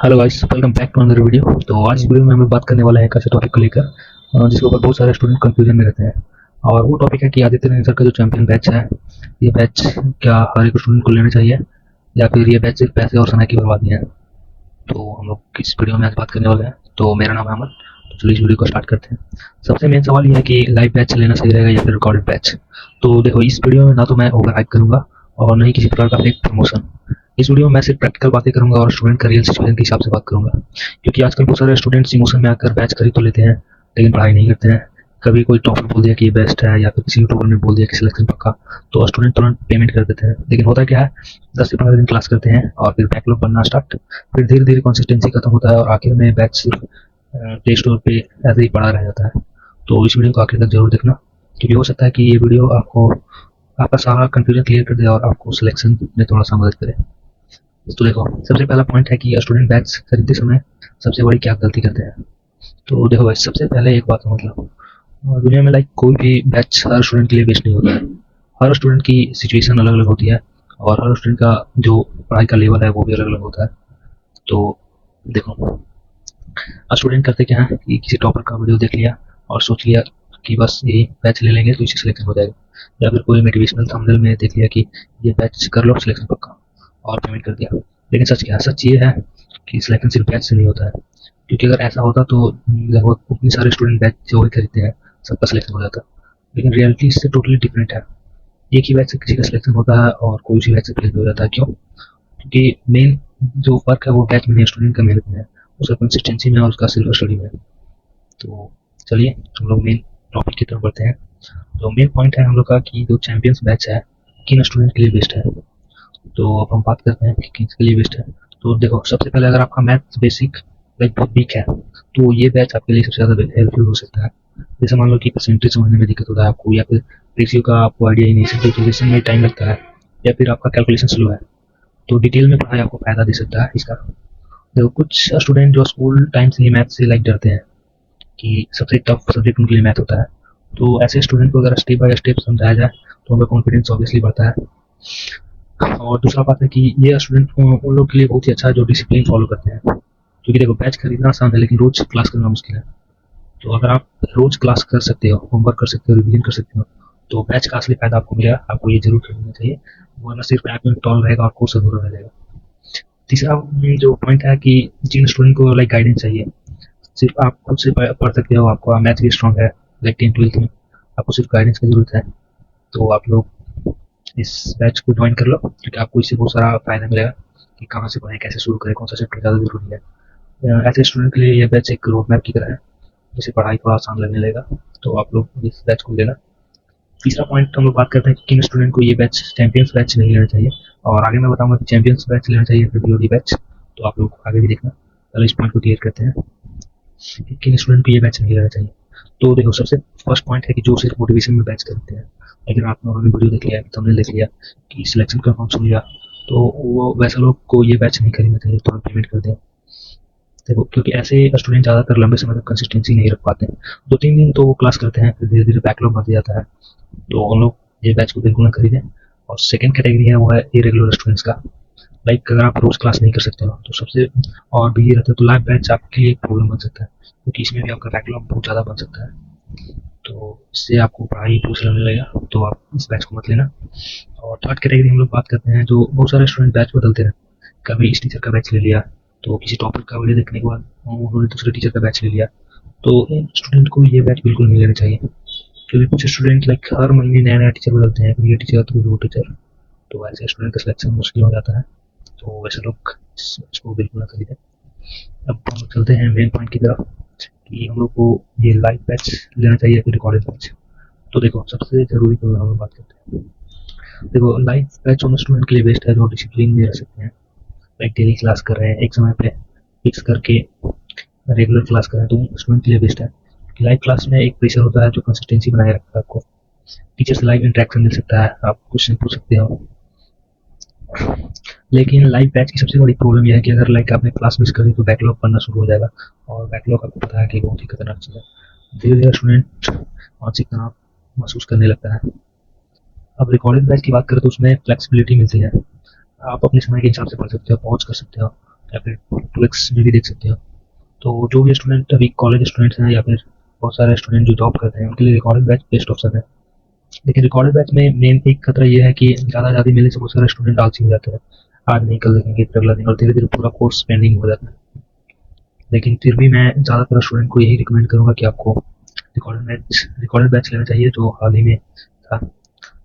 Hello guys, welcome back to another video. तो आज इस वीडियो में हम लोग बात करने वाले हैं एक ऐसे टॉपिक को लेकर जिसके ऊपर बहुत सारे स्टूडेंट कंफ्यूजन में रहते हैं। और वो टॉपिक है कि आदित्य रिंग सर का जो चैंपियन बैच है, ये बैच क्या हर एक स्टूडेंट को लेना चाहिए या फिर ये बैच सिर्फ पैसे और समय की बर्बादी है। तो हम लोग इस वीडियो में आज बात करने वाले हैं। तो मेरा नाम है अमन। तो चलिए इस वीडियो को स्टार्ट करते हैं। सबसे मेन सवाल ये है कि लाइव बैच लेना सही रहेगा या फिर रिकॉर्डेड बैच। तो देखो, इस वीडियो में ना तो मैं ओवर हाइप करूंगा और न ही किसी प्रकार का फेक प्रमोशन। इस वीडियो में मैं सिर्फ प्रैक्टिकल बातें करूंगा और स्टूडेंट का रियल सिचुएशन के हिसाब से बात करूंगा। क्योंकि आजकल बहुत सारे स्टूडेंट्स इमोशन में आकर बैच खरीद तो लेते हैं लेकिन पढ़ाई नहीं करते हैं। कभी कोई टॉपर बोल दिया कि ये बेस्ट है या फिर किसी यूट्यूबर ने बोल दिया कि सिलेक्शन पक्का, तो स्टूडेंट तुरंत पेमेंट कर देते हैं। लेकिन होता क्या है, 10 से 15 दिन क्लास करते हैं और फिर बैकलॉग बनना स्टार्ट। फिर धीरे धीरे कंसिस्टेंसी खत्म होता है और आखिर में बैच सिर्फ प्ले स्टोर पे ऐसे ही पड़ा रह जाता है। तो इस वीडियो को आखिर तक जरूर देखना, क्योंकि हो सकता है कि ये वीडियो आपको आपका सारा कंफ्यूजन क्लियर कर दे और आपको सिलेक्शन में थोड़ा सा मदद करे। तो देखो, सबसे पहला पॉइंट है कि स्टूडेंट बैच खरीदते समय सबसे बड़ी क्या गलती करते हैं। तो देखो भाई, सबसे पहले एक बात समझ लो, दुनिया में लाइक कोई भी बैच हर स्टूडेंट के लिए बेस्ट नहीं होता है। हर स्टूडेंट की सिचुएशन अलग अलग होती है और हर स्टूडेंट का जो पढ़ाई का लेवल है वो भी अलग अलग होता है। तो देखो, स्टूडेंट करते क्या है कि किसी टॉपर का वीडियो देख लिया और सोच लिया कि बस यही बैच ले लेंगे तो इसी सिलेक्शन हो जाएगा, या फिर कोई मोटिवेशनल थंबनेल में देख लिया कि ये बैच कर लो सिलेक्शन पक्का, और पेमेंट कर दिया। लेकिन सच क्या है, सच ये है कि सिलेक्शन सिर्फ बैच से नहीं होता है। क्योंकि अगर ऐसा होता तो लगभग उतने सारे स्टूडेंट बैच जो ही खरीदते हैं सबका सिलेक्शन हो जाता। लेकिन रियलिटी इससे टोटली डिफरेंट है। एक ही बैच से किसी का सिलेक्शन होता है और कोई सी बैच से फेल भी हो जाता है। क्यों? क्योंकि मेन जो फर्क है वो बैच में नहीं, स्टूडेंट का मेहनत में है, उसका कंसिस्टेंसी में और उसका सिल्वर स्टडी में। तो चलिए हम लोग मेन टॉपिक की तरफ बढ़ते हैं। तो मेन पॉइंट है हम लोग का कि जो चैंपियंस बैच है किन स्टूडेंट के लिए बेस्ट है। तो अब हम बात करते हैं कि किसके लिए बेस्ट है। तो देखो, सबसे पहले अगर आपका मैथ्स बेसिक लाइक बहुत वीक है तो ये बैच आपके लिए सबसे ज़्यादा हेल्पफुल हो सकता है। जैसे मान लो कि परसेंटेज समझने में दिक्कत होता है आपको, या फिर रेशियो का आपको आइडिया ही नहीं, सिंप्लीफिकेशन में टाइम लगता है, या फिर आपका कैलकुलेशन स्लो है, तो डिटेल में पढ़ाई आपको फायदा दे सकता है इसका। देखो, कुछ स्टूडेंट जो स्कूल टाइम से ही मैथ से लाइक डरते हैं कि सबसे टफ सब्जेक्ट उनके लिए मैथ होता है, तो ऐसे स्टूडेंट को अगर स्टेप बाय स्टेप समझाया जाए तो उनका कॉन्फिडेंस ऑब्वियसली बढ़ता है। और दूसरा बात है कि ये स्टूडेंट उन लोग के लिए बहुत ही अच्छा है जो डिसिप्लिन फॉलो करते हैं। क्योंकि देखो, बैच खरीदना आसान है लेकिन रोज क्लास करना मुश्किल है। तो अगर आप रोज क्लास कर सकते हो, होमवर्क कर सकते हो, रिवीजन कर सकते हो, तो बैच का असली फायदा आपको मिलेगा। आपको ये जरूर खरीदना चाहिए, वरना सिर्फ ऐप में इंस्टॉल रहेगा और कोर्स अधूरा रह जाएगा। तीसरा जो पॉइंट है कि जिन स्टूडेंट को लाइक गाइडेंस चाहिए, सिर्फ आप खुद से पढ़ सकते हो, आपका मैथ भी स्ट्रॉन्ग है लाइक 10th 12th में, आपको सिर्फ गाइडेंस की जरूरत है, तो आप लोग इस बैच को ज्वाइन कर लो। क्योंकि आपको इससे बहुत सारा फायदा मिलेगा कि कहाँ से पढ़ें, कैसे शुरू करें, कौन सा चैप्टर ज़्यादा जरूरी है। ऐसे स्टूडेंट के लिए यह बैच एक रोड मैप की तरह है जिसे पढ़ाई थोड़ा आसान लगने लगेगा। तो आप लोग इस बैच को लेना। तीसरा पॉइंट हम लोग बात करते हैं कि किन स्टूडेंट को ये बैच चैंपियंस बैच नहीं लेना चाहिए, और आगे मैं बताऊंगा कि चैंपियंस बैच लेना चाहिए फिर बीओडी बैच। तो आप लोग आगे भी देखना। पहले इस पॉइंट को क्लियर करते हैं कि किन स्टूडेंट को ये बैच नहीं लेना चाहिए। तो देखो, सबसे फर्स्ट पॉइंट है कि जो सिर्फ मोटिवेशन में बैच करते हैं। लेकिन आपने उन्होंने वीडियो देख लिया, थंबनेल देख लिया कि सिलेक्शन कंफर्म सुन लिया, तो वो वैसे लोग को ये बैच नहीं खरीदना चाहिए, तुरंत पेमेंट कर दें। देखो, क्योंकि ऐसे स्टूडेंट ज़्यादातर लंबे समय तक कंसिस्टेंसी नहीं रख पाते हैं। 2-3 दिन तो वो क्लास करते हैं, फिर धीरे धीरे बैकलॉग बढ़ जाता है। तो उन लोग ये बैच को बिल्कुल ना खरीदें। और सेकंड कैटेगरी है वो है इरेगुलर स्टूडेंट्स का। लाइक अगर आप रोज क्लास नहीं कर सकते हो तो सबसे और बिजी रहते हो तो लाइव बैच आपके लिए एक प्रॉब्लम बन सकता है, क्योंकि इसमें भी आपका बैकलॉग बहुत ज़्यादा बन सकता है। तो इससे आपको पढ़ाई पूछ लगने लगेगा, तो आप इस बैच को मत लेना। और थर्ड कैटेगरी हम लोग बात करते हैं, जो बहुत सारे स्टूडेंट बैच बदलते हैं। कभी इस टीचर का बैच ले लिया, तो किसी टॉपिक का वीडियो देखने के बाद उन्होंने दूसरे टीचर का बैच ले लिया। तो स्टूडेंट को ये बैच बिल्कुल नहीं लेना चाहिए, क्योंकि कुछ स्टूडेंट लाइक हर महीने नया नया टीचर बदलते हैं, ये टीचर तो वो टीचर, तो ऐसे स्टूडेंट का सिलेक्शन मुश्किल हो जाता है। तो वैसे लोग इसको बिल्कुल ना खरीदें। अब हम लोग चलते हैं मेन पॉइंट की तरफ कि हम लोग को ये लाइव बैच लेना चाहिए फिर रिकॉर्डेड बैच। तो देखो, सबसे ज़रूरी तो हम लोग बात करते हैं। देखो, लाइव बैच उन स्टूडेंट के लिए बेस्ट है जो डिसिप्लिन में रह सकते हैं, लाइक डेली क्लास कर रहे हैं, एक समय पे फिक्स करके रेगुलर क्लास कर रहे हैं, तो उन स्टूडेंट के लिए बेस्ट है। लाइव क्लास में एक प्रेशर होता है जो कंसिस्टेंसी बनाए रखता है आपको। टीचर से लाइव इंटरेक्शन मिल सकता है, आप क्वेश्चन पूछ सकते हो। लेकिन लाइव बैच की सबसे बड़ी प्रॉब्लम यह है कि अगर लाइक आपने क्लास मिस कर दी तो बैकलॉग बनना शुरू हो जाएगा, और बैकलॉग आपको पता है कि बहुत ही खतरनाक चीज़ है। धीरे धीरे स्टूडेंट मानसिक तनाव महसूस करने लगता है। अब रिकॉर्डेड बैच की बात करें तो उसमें फ्लेक्सिबिलिटी मिलती है, आप अपने समय के हिसाब से पढ़ सकते हो, पॉज कर सकते हो, या फिर 2x में भी देख सकते हो। तो जो भी स्टूडेंट अभी कॉलेज स्टूडेंट्स हैं या फिर बहुत सारे स्टूडेंट जो जॉब करते हैं उनके लिए रिकॉर्डेड बैच बेस्ट ऑप्शन है। लेकिन रिकॉर्डेड बैच में मेन एक खतरा ये है कि ज़्यादा मिलने से बहुत सारे स्टूडेंट आलसी हो जाते हैं, आज नहीं कल देखेंगे फिर अगला दिन, और धीरे धीरे पूरा कोर्स पेंडिंग हो जाता है। लेकिन फिर भी मैं ज़्यादातर स्टूडेंट को यही रिकमेंड करूँगा कि आपको रिकॉर्डेड बैच लेना चाहिए जो हाल ही में था।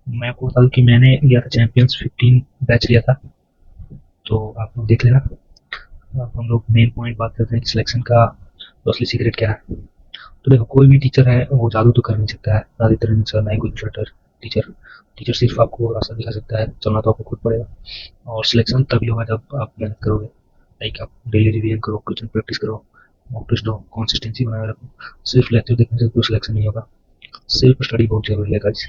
मैं आपको बता दूँ कि मैंने लिया था चैंपियंस 15 बैच लिया था, तो आप लोग देख लेना। अब हम लोग मेन पॉइंट बात करते हैं कि सिलेक्शन का असली सीक्रेट क्या है। तो देखो, कोई भी टीचर है वो जादू तो कर नहीं सकता है, ना आदित्य सर ना ही कोई ट्यूटर टीचर। टीचर सिर्फ आपको रास्ता दिखा सकता है, चलना तो आपको खुद पड़ेगा। और सिलेक्शन तभी होगा जब आप मेहनत करोगे, लाइक आप डेली रिवीजन करो, क्वेश्चन प्रैक्टिस करो, मॉक टेस्ट दो, कंसिस्टेंसी बनाए रखो। सिर्फ लेक्चर देखने से कोई सिलेक्शन नहीं होगा, सेल्फ स्टडी बहुत जरूरी है गाइस।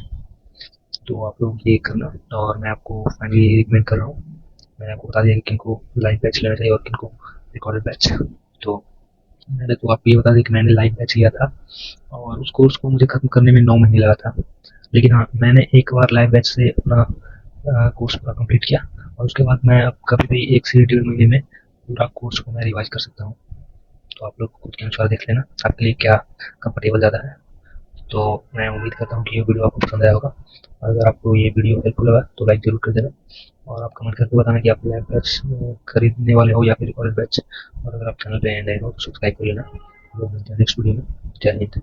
तो आप लोग ये करना, और मैं आपको फाइनली ये रिकमेंड कर रहा हूँ। मैंने आपको बता दिया कि किनको लाइव बैच लेना चाहिए और किनको रिकॉर्डेड बैच। तो मैंने तो आपको ये बता दिया कि मैंने लाइव बैच लिया था और उस कोर्स को मुझे खत्म करने में 9 महीने लगा था। लेकिन हाँ, मैंने एक बार लाइव बैच से अपना कोर्स पूरा कंप्लीट किया, और उसके बाद मैं अब कभी भी 1 से 1.5 महीने में पूरा कोर्स को मैं रिवाइज कर सकता हूँ। तो आप लोग खुद के अनुसार देख लेना आपके लिए क्या कंफर्टेबल ज़्यादा है। तो मैं उम्मीद करता हूँ कि ये वीडियो आपको पसंद आया होगा। अगर आपको ये वीडियो हेल्पफुल लगा तो लाइक ज़रूर कर देना, और आप कमेंट करके बताना कि आप लाइव बैच खरीदने वाले हो या फिर रिकॉर्डेड बैच। और अगर आप चैनल पे नए हो तो सब्सक्राइब कर लेना। हम लोग मिलते हैं नेक्स्ट वीडियो में। जय हिंद।